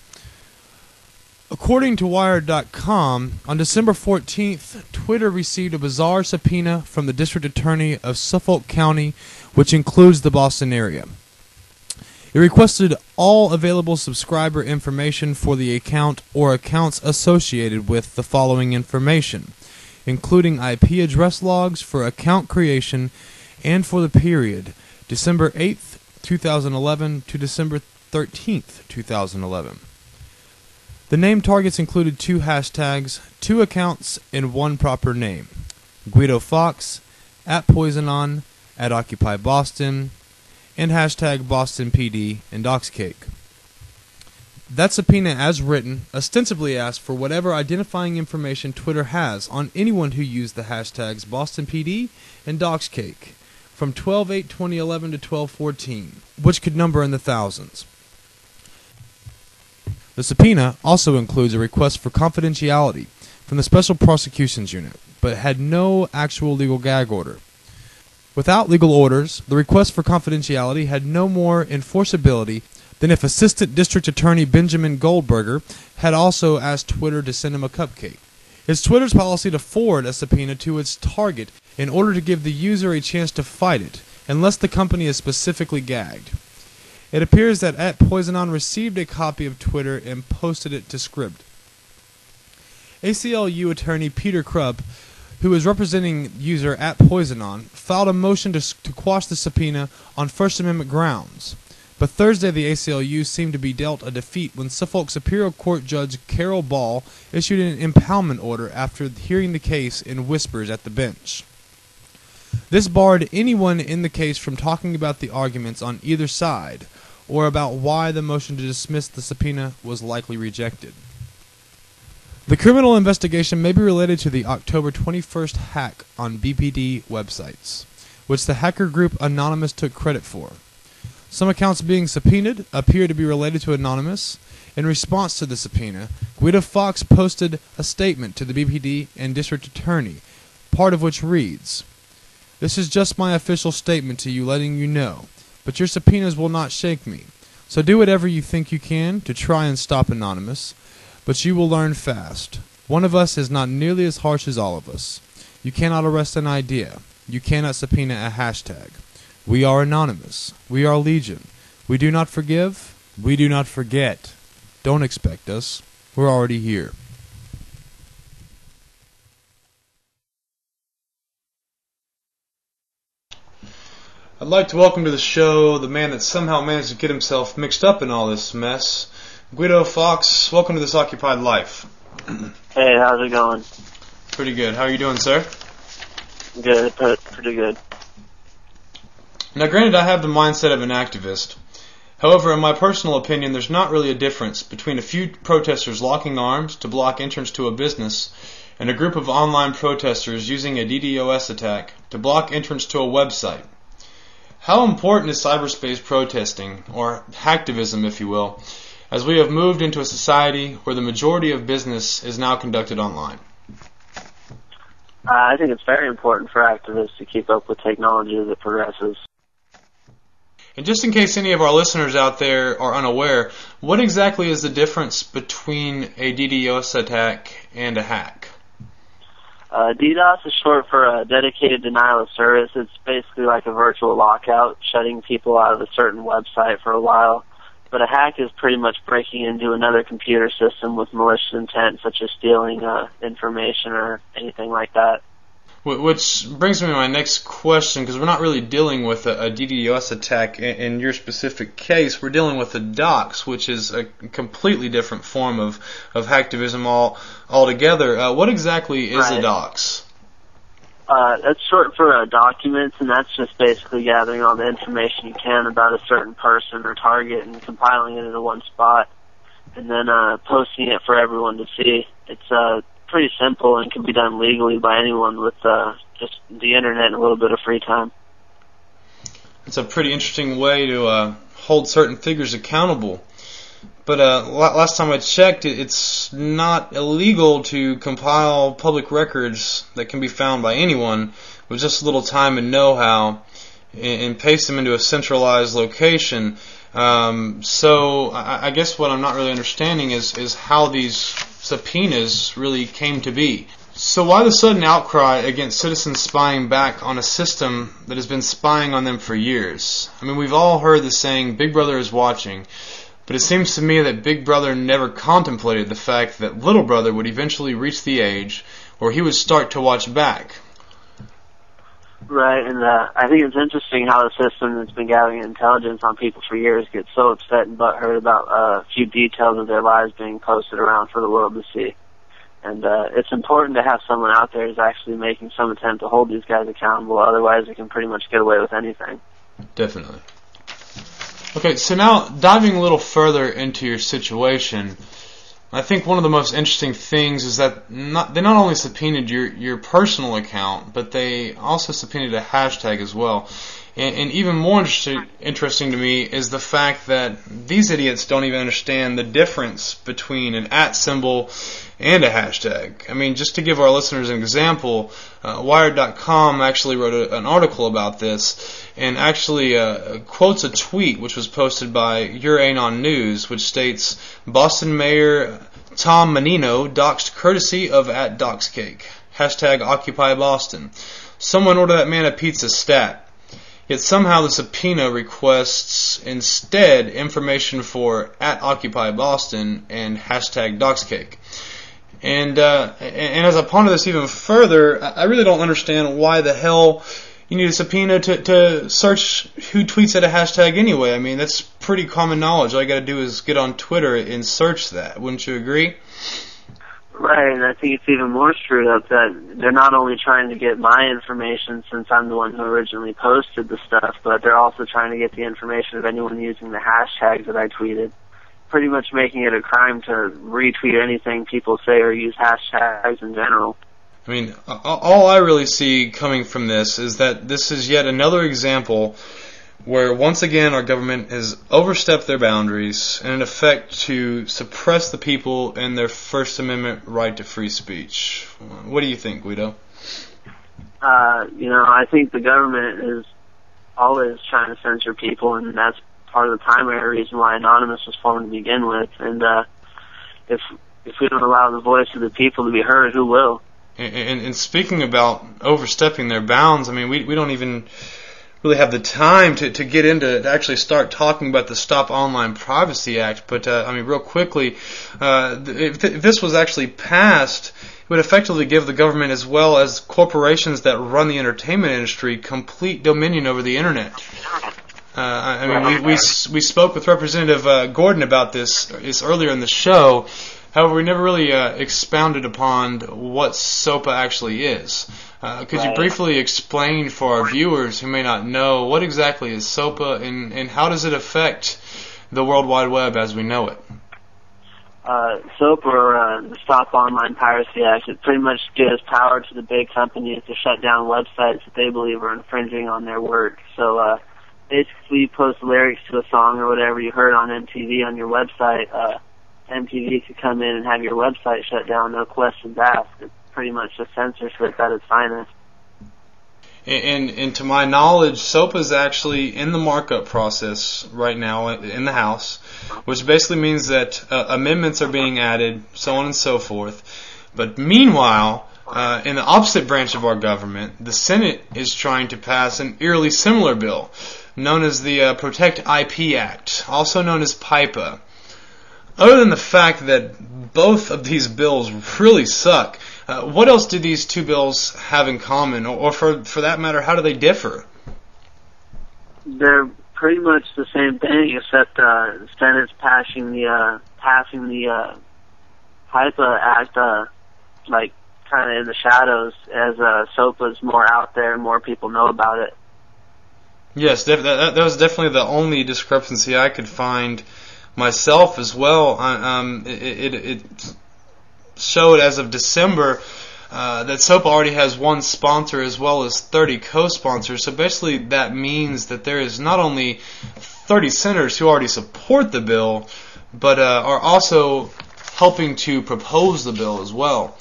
[SPEAKER 2] According to Wired.com, on December 14th, Twitter received a bizarre subpoena from the District Attorney of Suffolk County, which includes the Boston area. It requested all available subscriber information for the account or accounts associated with the following information, including IP address logs for account creation and for the period December 8th, 2011 to December 13th, 2011. The name targets included 2 hashtags, 2 accounts, and 1 proper name: Guido Fawkes, @Poisonon, @Occupy Boston, and hashtag BostonPD and Doxcake. That subpoena, as written, ostensibly asked for whatever identifying information Twitter has on anyone who used the hashtags BostonPD and Doxcake from 12/8/2011 to 12/14, which could number in the thousands. The subpoena also includes a request for confidentiality from the Special Prosecutions Unit, but had no actual legal gag order. Without legal orders, the request for confidentiality had no more enforceability than if Assistant District Attorney Benjamin Goldberger had also asked Twitter to send him a cupcake. It's Twitter's policy to forward a subpoena to its target in order to give the user a chance to fight it, unless the company is specifically gagged. It appears that @Poisonon received a copy of Twitter and posted it to Scribd. ACLU attorney Peter Krupp, who is representing user @Poisonon, filed a motion to quash the subpoena on First Amendment grounds. But Thursday, the ACLU seemed to be dealt a defeat when Suffolk Superior Court Judge Carol Ball issued an impoundment order after hearing the case in whispers at the bench. This barred anyone in the case from talking about the arguments on either side, or about why the motion to dismiss the subpoena was likely rejected. The criminal investigation may be related to the October 21st hack on BPD websites, which the hacker group Anonymous took credit for. Some accounts being subpoenaed appear to be related to Anonymous. In response to the subpoena, Guido Fox posted a statement to the BPD and District Attorney, part of which reads, "This is just my official statement to you letting you know, but your subpoenas will not shake me. So do whatever you think you can to try and stop Anonymous, but you will learn fast. One of us is not nearly as harsh as all of us. You cannot arrest an idea. You cannot subpoena a hashtag. We are Anonymous. We are Legion. We do not forgive. We do not forget. Don't expect us. We're already here."
[SPEAKER 6] I'd like to welcome to the show the man that somehow managed to get himself mixed up in all this mess. Guido Fox, welcome to This Occupied Life.
[SPEAKER 7] Hey, how's it going?
[SPEAKER 6] Pretty good. How are you doing, sir?
[SPEAKER 7] Good, pretty good.
[SPEAKER 6] Now, granted, I have the mindset of an activist. However, in my personal opinion, there's not really a difference between a few protesters locking arms to block entrance to a business and a group of online protesters using a DDoS attack to block entrance to a website. How important is cyberspace protesting, or hacktivism, if you will, as we have moved into a society where the majority of business is now conducted online?
[SPEAKER 7] I think it's very important for activists to keep up with technology as it progresses.
[SPEAKER 6] And just in case any of our listeners out there are unaware, what exactly is the difference between a DDoS attack and a hack?
[SPEAKER 7] DDoS is short for a dedicated denial of service. It's basically like a virtual lockout, shutting people out of a certain website for a while. But a hack is pretty much breaking into another computer system with malicious intent, such as stealing information or anything like that.
[SPEAKER 6] Which brings me to my next question, because we're not really dealing with a DDoS attack in your specific case. We're dealing with a dox, which is a completely different form of hacktivism altogether. What exactly is a dox?
[SPEAKER 7] That's short for documents, and that's just basically gathering all the information you can about a certain person or target and compiling it into one spot, and then posting it for everyone to see. It's pretty simple and can be done legally by anyone with just the internet and a little bit of free time.
[SPEAKER 6] It's a pretty interesting way to hold certain figures accountable. But last time I checked, it's not illegal to compile public records that can be found by anyone with just a little time and know-how and paste them into a centralized location. So I guess what I'm not really understanding is how these subpoenas really came to be. So why the sudden outcry against citizens spying back on a system that has been spying on them for years? I mean, we've all heard the saying, Big Brother is watching. But it seems to me that Big Brother never contemplated the fact that Little Brother would eventually reach the age where he would start to watch back.
[SPEAKER 7] Right, and I think it's interesting how the system that's been gathering intelligence on people for years gets so upset and butthurt about a few details of their lives being posted around for the world to see. And it's important to have someone out there who's actually making some attempt to hold these guys accountable, otherwise they can pretty much get away with anything.
[SPEAKER 6] Definitely. Okay, so now diving a little further into your situation, I think one of the most interesting things is that they not only subpoenaed your personal account, but they also subpoenaed a hashtag as well. And even more interesting to me is the fact that these idiots don't even understand the difference between an @ symbol and a hashtag. I mean, just to give our listeners an example, Wired.com actually wrote an article about this and actually quotes a tweet which was posted by Your Anon News, which states, Boston Mayor Tom Menino doxed courtesy of @doxcake. Hashtag Occupy Boston. Someone order that man a pizza stat. Yet somehow the subpoena requests instead information for @Occupy Boston and hashtag Doxcake. And as I ponder this even further, I really don't understand why the hell you need a subpoena to search who tweets at a hashtag anyway. I mean, that's pretty common knowledge. All you got to do is get on Twitter and search that. Wouldn't you agree?
[SPEAKER 7] Right, and I think it's even more screwed up that they're not only trying to get my information since I'm the one who originally posted the stuff, but they're also trying to get the information of anyone using the hashtags that I tweeted, pretty much making it a crime to retweet anything people say or use hashtags in general.
[SPEAKER 6] I mean, all I really see coming from this is that this is yet another example where once again our government has overstepped their boundaries in effect to suppress the people and their First Amendment right to free speech. What do you think, Guido?
[SPEAKER 7] I think the government is always trying to censor people, and that's part of the primary reason why Anonymous was formed to begin with. And if we don't allow the voice of the people to be heard, who will?
[SPEAKER 6] And speaking about overstepping their bounds, I mean, we don't even really have the time to get into to actually start talking about the Stop Online Privacy Act. But real quickly, if this was actually passed, it would effectively give the government as well as corporations that run the entertainment industry complete dominion over the internet. We spoke with Representative Gordon about this earlier in the show. However, we never really expounded upon what SOPA actually is. Could you briefly explain for our viewers who may not know what exactly is SOPA and how does it affect the World Wide Web as we know it?
[SPEAKER 7] SOPA, or the Stop Online Piracy Act, it pretty much gives power to the big companies to shut down websites that they believe are infringing on their work. So basically you post lyrics to a song or whatever you heard on MTV on your website, MTV could come in and have your website shut down, no questions asked. It's pretty much a censorship at its finest.
[SPEAKER 6] And to my knowledge, SOPA is actually in the markup process right now in the House, which basically means that amendments are being added, so on and so forth. But meanwhile, in the opposite branch of our government, the Senate is trying to pass an eerily similar bill, known as the Protect IP Act, also known as PIPA. Other than the fact that both of these bills really suck, what else do these two bills have in common, or for that matter, how do they differ?
[SPEAKER 7] They're pretty much the same thing, except the Senate's passing the PIPA Act, kind of in the shadows, as SOPA's more out there and more people know about it.
[SPEAKER 6] Yes, that was definitely the only discrepancy I could find myself as well. It showed as of December that SOPA already has one sponsor as well as 30 co-sponsors. So basically that means that there is not only 30 senators who already support the bill, but are also helping to propose the bill as well.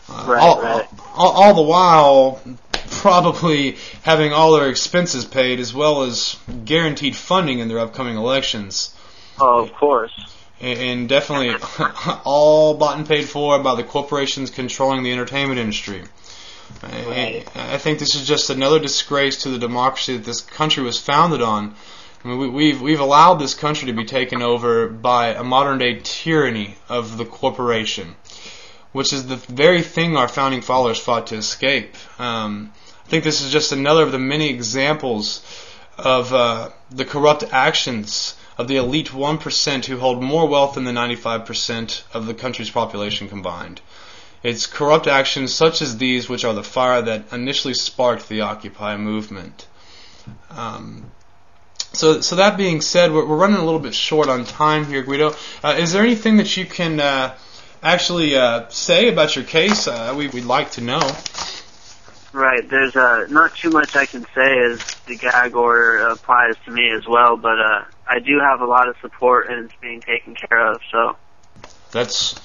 [SPEAKER 6] All the while probably having all their expenses paid as well as guaranteed funding in their upcoming elections.
[SPEAKER 7] Oh, of course.
[SPEAKER 6] And definitely all bought and paid for by the corporations controlling the entertainment industry.
[SPEAKER 7] Right.
[SPEAKER 6] I think this is just another disgrace to the democracy that this country was founded on. I mean, we've allowed this country to be taken over by a modern-day tyranny of the corporation, which is the very thing our founding fathers fought to escape. I think this is just another of the many examples of the corrupt actions of the elite 1% who hold more wealth than the 95% of the country's population combined. It's corrupt actions such as these which are the fire that initially sparked the Occupy movement. So that being said, we're running a little bit short on time here, Guido. Is there anything that you can actually say about your case? We'd like to know.
[SPEAKER 7] Right. There's not too much I can say as the gag order applies to me as well, but I do have a lot of support and it's being taken care of. So
[SPEAKER 6] that's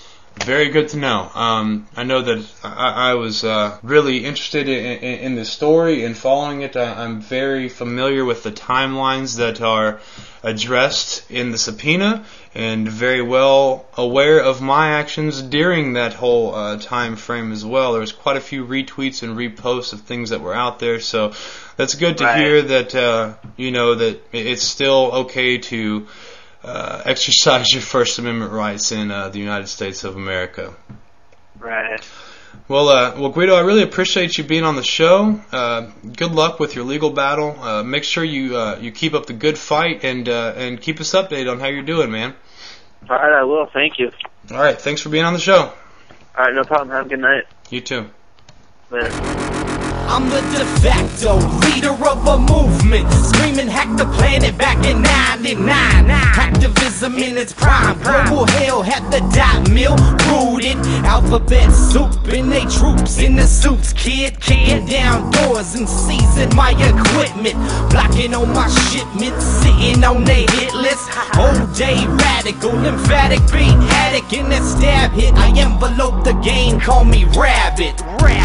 [SPEAKER 6] very good to know. I know that I was really interested in this story and following it. I'm very familiar with the timelines that are addressed in the subpoena and very well aware of my actions during that whole time frame as well. There was quite a few retweets and reposts of things that were out there, so that's good to hear that you know that it's still okay to exercise your First Amendment rights in the United States of America.
[SPEAKER 7] Right.
[SPEAKER 6] Well, Guido, I really appreciate you being on the show. Good luck with your legal battle. Make sure you keep up the good fight and keep us updated on how you're doing, man.
[SPEAKER 7] All right, I will. Thank you.
[SPEAKER 6] All right, thanks for being on the show.
[SPEAKER 7] All right, no problem. Have a good night.
[SPEAKER 6] You too.
[SPEAKER 7] Later.
[SPEAKER 3] I'm the de facto leader of a movement, screaming hack the planet back in 99. Activism in its prime, global hell had the dot mill rooted. Alphabet soup and they troops in the suits, kicking down doors and seizing my equipment, blocking on my shipments, sitting on they hit list. Whole day radical, lymphatic, beat addict in that stab hit. I envelope the game, call me Rabbit.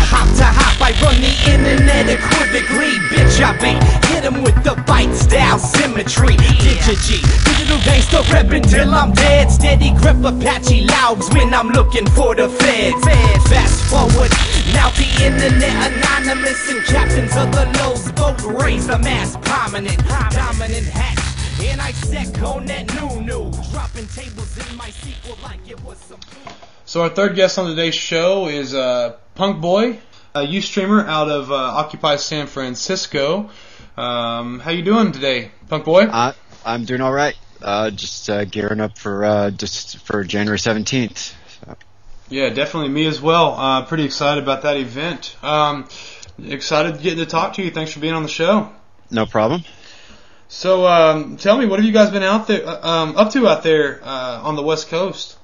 [SPEAKER 3] Hop to hop, I run the internet equivocally, bitch I be hit him with the bite style symmetry. Digital gangster reppin' till I'm dead. Steady grip Apache logs when I'm looking for the feds. Fast forward, now the internet anonymous and captains of the lows both raise the mass prominent, dominant hatch. And I sec on that new, dropping tables in my sequel like it was some.
[SPEAKER 6] So our third guest on today's show is Punk Boy, a youth streamer out of Occupy San Francisco. How you doing today, Punk Boy?
[SPEAKER 8] I'm doing all right. Just gearing up for January 17th. So.
[SPEAKER 6] Yeah, definitely me as well. Pretty excited about that event. Excited getting to talk to you. Thanks for being on the show.
[SPEAKER 8] No problem.
[SPEAKER 6] So tell me, what have you guys been up to out there on the West Coast?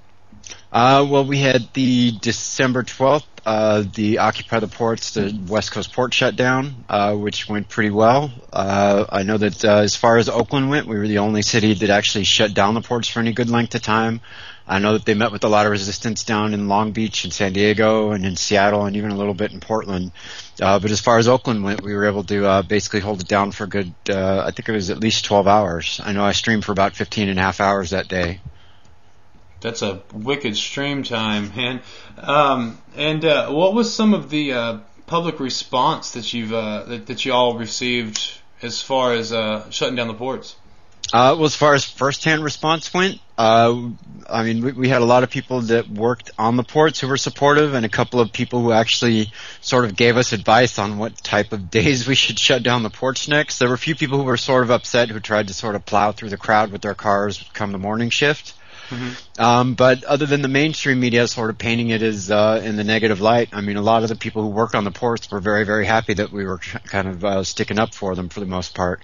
[SPEAKER 8] Well, we had the December 12th, the Occupy the Ports, the West Coast port shutdown, which went pretty well. I know that as far as Oakland went, we were the only city that actually shut down the ports for any good length of time. I know that they met with a lot of resistance down in Long Beach and San Diego and in Seattle and even a little bit in Portland. But as far as Oakland went, we were able to basically hold it down for a good, I think it was at least 12 hours. I know I streamed for about 15 and a half hours that day.
[SPEAKER 6] That's a wicked stream time, man. And what was some of the public response that that you all received as far as shutting down the ports?
[SPEAKER 8] Well, as far as first-hand response went, I mean, we had a lot of people that worked on the ports who were supportive, and a couple of people who actually sort of gave us advice on what type of days we should shut down the ports next. There were a few people who were sort of upset who tried to sort of plow through the crowd with their cars come the morning shift. Mm-hmm. But other than the mainstream media sort of painting it as in the negative light, I mean, a lot of the people who worked on the ports were very, very happy that we were kind of sticking up for them for the most part.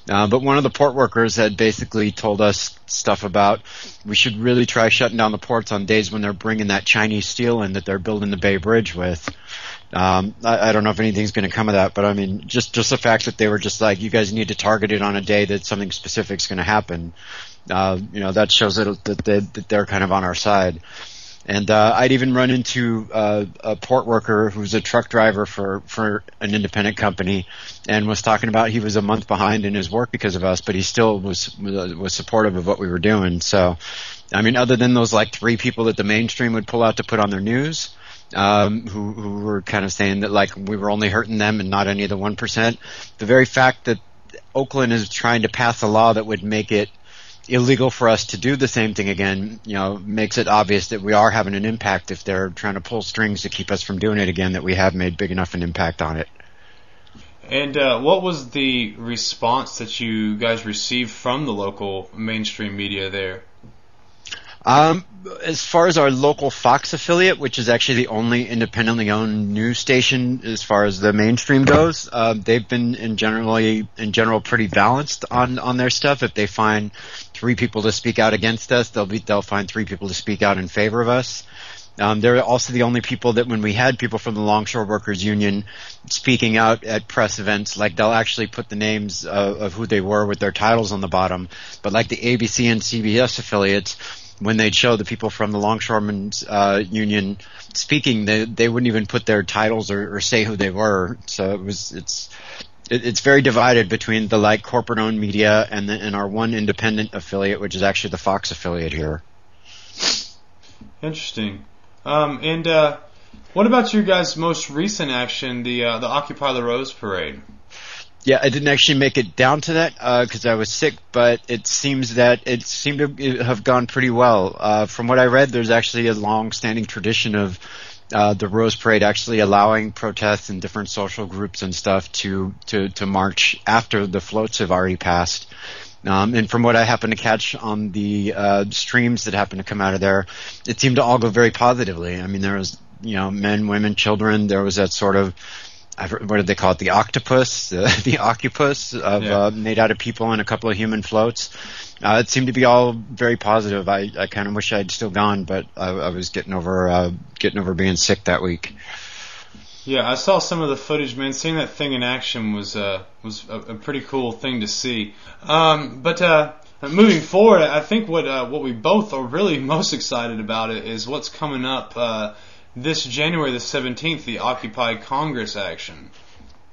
[SPEAKER 8] But one of the port workers had basically told us stuff about we should really try shutting down the ports on days when they're bringing that Chinese steel in that they're building the Bay Bridge with. I don't know if anything's going to come of that, but I mean, just the fact that they were just like, you guys need to target it on a day that something specific is going to happen. That shows that they're kind of on our side. And I'd even run into a port worker who's a truck driver for an independent company, and was talking about he was a month behind in his work because of us, but he still was supportive of what we were doing. So, I mean, other than those like 3 people that the mainstream would pull out to put on their news, who were kind of saying that like we were only hurting them and not any of the 1%, the very fact that Oakland is trying to pass a law that would make it illegal for us to do the same thing again, makes it obvious that we are having an impact if they're trying to pull strings to keep us from doing it again, that we have made big enough an impact on it.
[SPEAKER 6] And what was the response that you guys received from the local mainstream media there?
[SPEAKER 8] As far as our local Fox affiliate, which is actually the only independently owned news station as far as the mainstream goes, they've been in general pretty balanced on their stuff. If they find 3 people to speak out against us, they'll find 3 people to speak out in favor of us. They're also the only people that when we had people from the Longshore Workers Union speaking out at press events, like they'll actually put the names of who they were with their titles on the bottom. But like the ABC and CBS affiliates, when they'd show the people from the Longshoremen's Union speaking, they wouldn't even put their titles or say who they were. So it's very divided between the like corporate-owned media and our one independent affiliate, which is actually the Fox affiliate here.
[SPEAKER 6] Interesting. And what about your guys' most recent action, the Occupy the Rose Parade?
[SPEAKER 8] Yeah, I didn't actually make it down to that because I was sick, but it seemed to have gone pretty well. From what I read, there's actually a long-standing tradition of the Rose Parade actually allowing protests in different social groups and stuff to march after the floats have already passed. And from what I happened to catch on the streams that happened to come out of there, it seemed to all go very positively. I mean, there was, men, women, children. There was that sort of, what did they call it? The octopus, the occupus made out of people and a couple of human floats. It seemed to be all very positive. I kind of wish I'd still gone, but I was getting over being sick that week.
[SPEAKER 6] Yeah, I saw some of the footage, man. Seeing that thing in action was a pretty cool thing to see. But moving forward, I think what we both are really most excited about is what's coming up this January the 17th, the Occupy Congress action.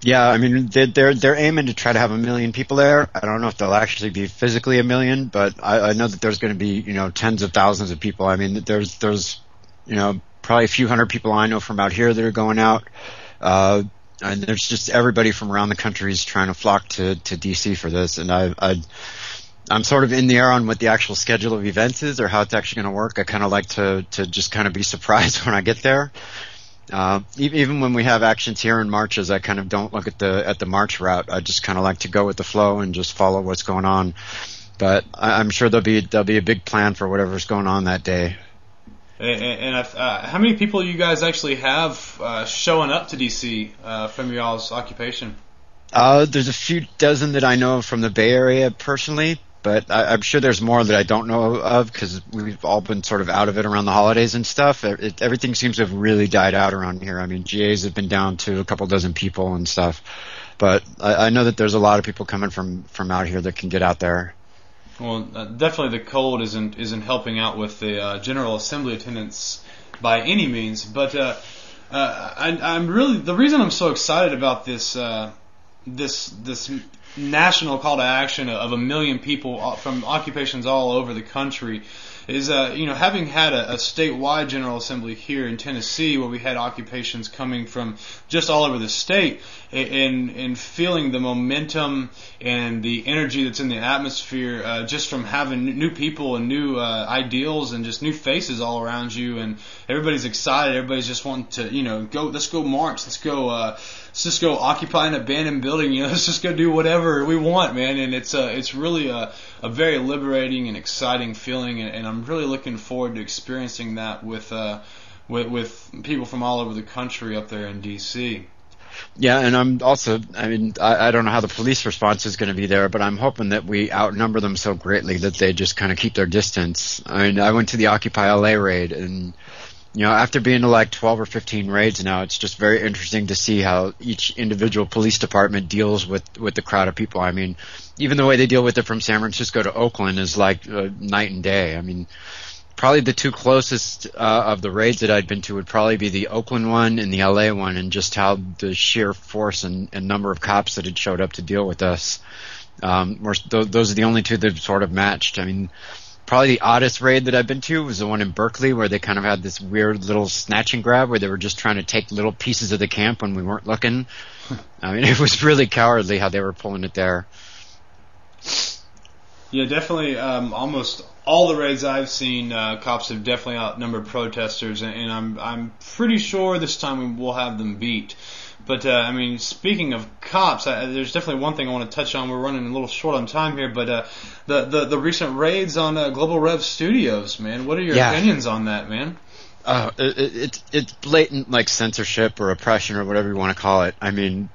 [SPEAKER 8] Yeah, I mean they're aiming to try to have 1 million people there. I don't know if they'll actually be physically 1 million, but I know that there's going to be tens of thousands of people. I mean there's probably a few hundred people I know from out here that are going out. And there's just everybody from around the country is trying to flock to DC for this. And I'm sort of in the air on what the actual schedule of events is or how it's actually going to work. I kind of like to just kind of be surprised when I get there. Even when we have actions here and marches, I kind of don't look at the march route. I just kind of like to go with the flow and just follow what's going on. But I'm sure there'll be a big plan for whatever's going on that day.
[SPEAKER 6] And how many people you guys actually have showing up to DC from y'all's occupation?
[SPEAKER 8] There's a few dozen that I know from the Bay Area personally, but I'm sure there's more that I don't know of because we've all been sort of out of it around the holidays and stuff. Everything seems to have really died out around here. I mean, GAs have been down to a couple dozen people and stuff, but I know that there's a lot of people coming from out here that can get out there.
[SPEAKER 6] Well, definitely the cold isn't helping out with the General Assembly attendance by any means. But I'm really the reason I'm so excited about this national call to action of 1 million people from occupations all over the country is having had a statewide General Assembly here in Tennessee where we had occupations coming from just all over the state and feeling the momentum and the energy that's in the atmosphere just from having new people and new ideals and just new faces all around you, and everybody's excited, everybody's just wanting to go, let's go march, let's just go occupy an abandoned building, let's just go do whatever we want, man. And it's really a very liberating and exciting feeling, and I'm really looking forward to experiencing that with people from all over the country up there in DC.
[SPEAKER 8] Yeah, and I'm also, I don't know how the police response is going to be there, but I'm hoping that we outnumber them so greatly that they just kind of keep their distance. I went to the Occupy LA raid, and after being to like 12 or 15 raids now, it's just very interesting to see how each individual police department deals with the crowd of people. I mean, even the way they deal with it from San Francisco to Oakland is like night and day. I mean, probably the two closest of the raids that I'd been to would probably be the Oakland one and the LA one, and just how the sheer force and number of cops that had showed up to deal with us. Those are the only two that sort of matched. I mean, probably the oddest raid that I've been to was the one in Berkeley where they kind of had this weird little snatch and grab where they were just trying to take little pieces of the camp when we weren't looking. I mean, it was really cowardly how they were pulling it there.
[SPEAKER 6] Yeah, definitely. Almost all the raids I've seen, cops have definitely outnumbered protesters, and I'm pretty sure this time we'll have them beat. But speaking of cops, there's definitely one thing I want to touch on. We're running a little short on time here, but the recent raids on Global Rev Studios, man. What are your opinions on that, man?
[SPEAKER 8] It's blatant like censorship or oppression or whatever you want to call it. I mean,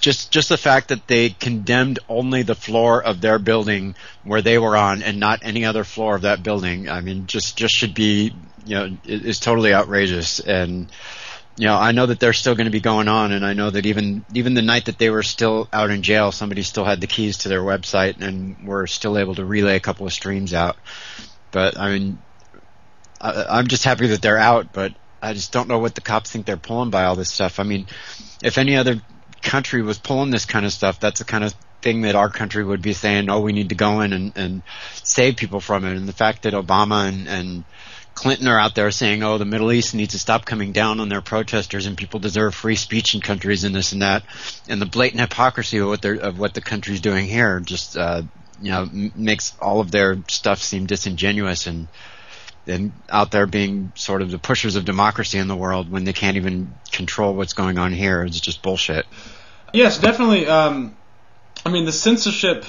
[SPEAKER 8] just the fact that they condemned only the floor of their building where they were on and not any other floor of that building. I mean, just should be is totally outrageous. And I know that they're still going to be going on, and I know that even the night that they were still out in jail, somebody still had the keys to their website and were still able to relay a couple of streams out. But I mean, I'm just happy that they're out, but I just don't know what the cops think they're pulling by all this stuff. I mean, if any other country was pulling this kind of stuff, that's the kind of thing that our country would be saying, oh, we need to go in and save people from it. And the fact that Obama and Clinton are out there saying, oh, the Middle East needs to stop coming down on their protesters and people deserve free speech in countries and this and that, and the blatant hypocrisy of what the country's doing here just makes all of their stuff seem disingenuous and out there being sort of the pushers of democracy in the world when they can't even control what's going on here. It's just bullshit.
[SPEAKER 6] Yes, definitely. I mean, the censorship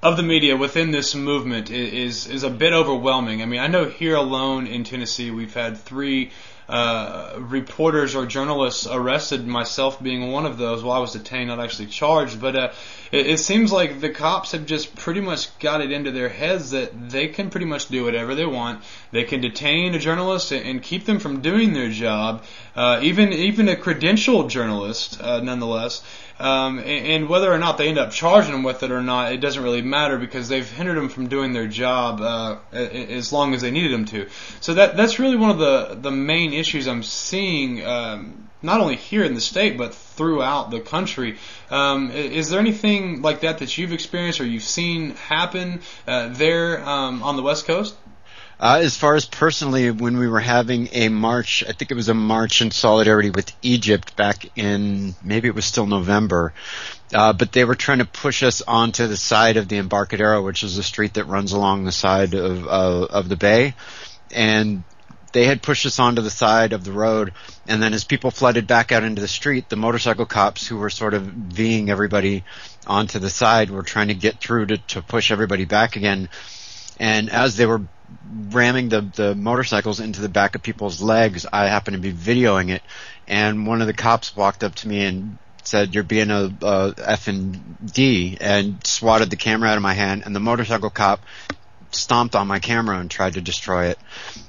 [SPEAKER 6] of the media within this movement is a bit overwhelming. I mean, I know here alone in Tennessee we've had 3 reporters or journalists arrested, myself being one of those. Well, I was detained, not actually charged, but it seems like the cops have just pretty much got it into their heads that they can pretty much do whatever they want. They can detain a journalist and keep them from doing their job, even a credentialed journalist, nonetheless. And whether or not they end up charging them with it or not, it doesn't really matter because they've hindered them from doing their job as long as they needed them to. So that's really one of the main issues I'm seeing, not only here in the state but throughout the country. Is there anything like that you've experienced or you've seen happen there on the West Coast?
[SPEAKER 8] As far as personally, when we were having a march, I think it was a march in solidarity with Egypt back in, maybe it was still November, but they were trying to push us onto the side of the Embarcadero, which is a street that runs along the side of the bay, and they had pushed us onto the side of the road, and then as people flooded back out into the street, the motorcycle cops who were sort of Ving everybody onto the side were trying to get through to push everybody back again, and as they were ramming the motorcycles into the back of people's legs, I happened to be videoing it, and one of the cops walked up to me and said, "You're being a effing D," and swatted the camera out of my hand, and the motorcycle cop stomped on my camera and tried to destroy it.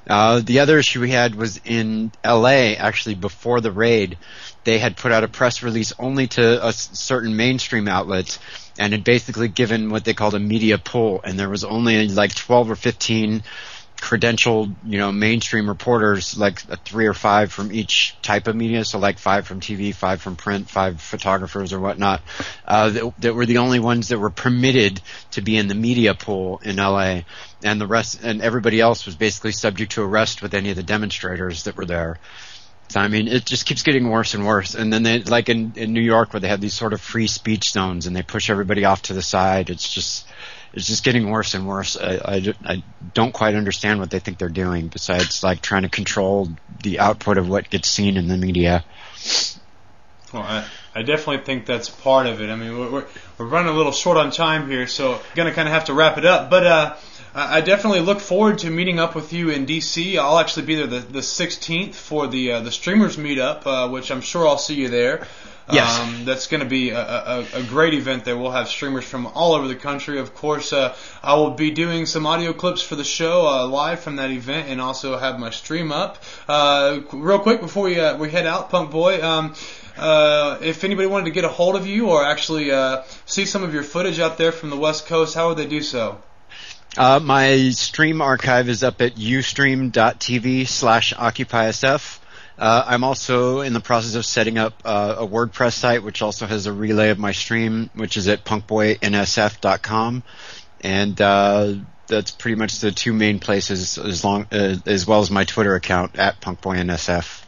[SPEAKER 8] The other issue we had was in LA, actually before the raid. They had put out a press release only to certain mainstream outlets and had basically given what they called a media pull, and there was only like 12 or 15 credentialed, mainstream reporters, like 3 or 5 from each type of media, so like 5 from TV, 5 from print, 5 photographers or whatnot, that were the only ones that were permitted to be in the media pool in LA, and the rest, and everybody else was basically subject to arrest with any of the demonstrators that were there. So, I mean, it just keeps getting worse and worse. And then they, like in New York, where they have these sort of free speech zones and they push everybody off to the side, it's just getting worse and worse. I don't quite understand what they think they're doing besides like trying to control the output of what gets seen in the media.
[SPEAKER 6] Well, I definitely think that's part of it. I mean, we're running a little short on time here, so going to kind of have to wrap it up. But I definitely look forward to meeting up with you in D.C. I'll actually be there the 16th for the streamers meetup, which I'm sure I'll see you there.
[SPEAKER 8] Yes.
[SPEAKER 6] That's going to be a great event there. We'll have streamers from all over the country. Of course, I will be doing some audio clips for the show live from that event, and also have my stream up. Real quick before we head out, Punk Boy, if anybody wanted to get a hold of you or actually see some of your footage out there from the West Coast, how would they do so?
[SPEAKER 8] My stream archive is up at ustream.tv/OccupySF. I'm also in the process of setting up a WordPress site, which also has a relay of my stream, which is at PunkBoyInSF.com. And that's pretty much the 2 main places, as well as my Twitter account at PunkBoyInSF.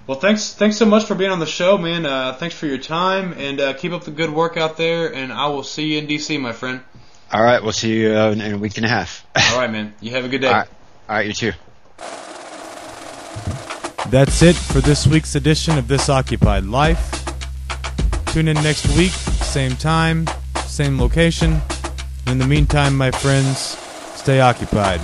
[SPEAKER 6] Well, thanks so much for being on the show, man. Thanks for your time, and keep up the good work out there, and I will see you in D.C., my friend.
[SPEAKER 8] All right, we'll see you in a week and a half.
[SPEAKER 6] All right, man. You have a good day.
[SPEAKER 8] All right, you too.
[SPEAKER 2] That's it for this week's edition of This Occupied Life. Tune in next week, same time, same location. In the meantime, my friends, stay occupied.